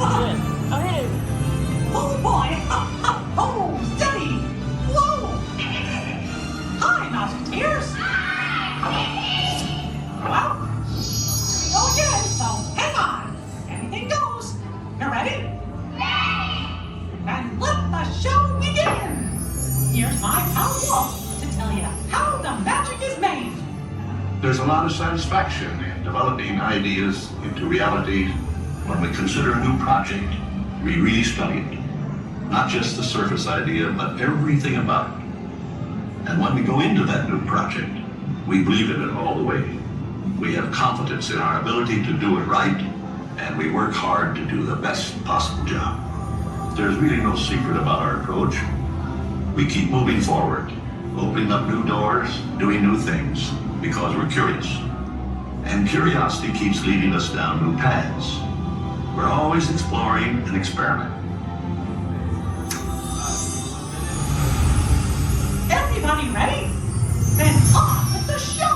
Ahead. Oh boy! Oh, steady! Whoa! Hi, Musketeers! Well, here we go again, so hang on. Anything goes. You ready? And let the show begin! Here's my pal Wolf to tell you how the magic is made. There's a lot of satisfaction in developing ideas into reality. When we consider a new project, we really study it. Not just the surface idea, but everything about it. And when we go into that new project, we believe in it all the way. We have confidence in our ability to do it right, and we work hard to do the best possible job. There's really no secret about our approach. We keep moving forward, opening up new doors, doing new things, because we're curious. And curiosity keeps leading us down new paths. We're always exploring and experimenting. Everybody ready? Then off with the show!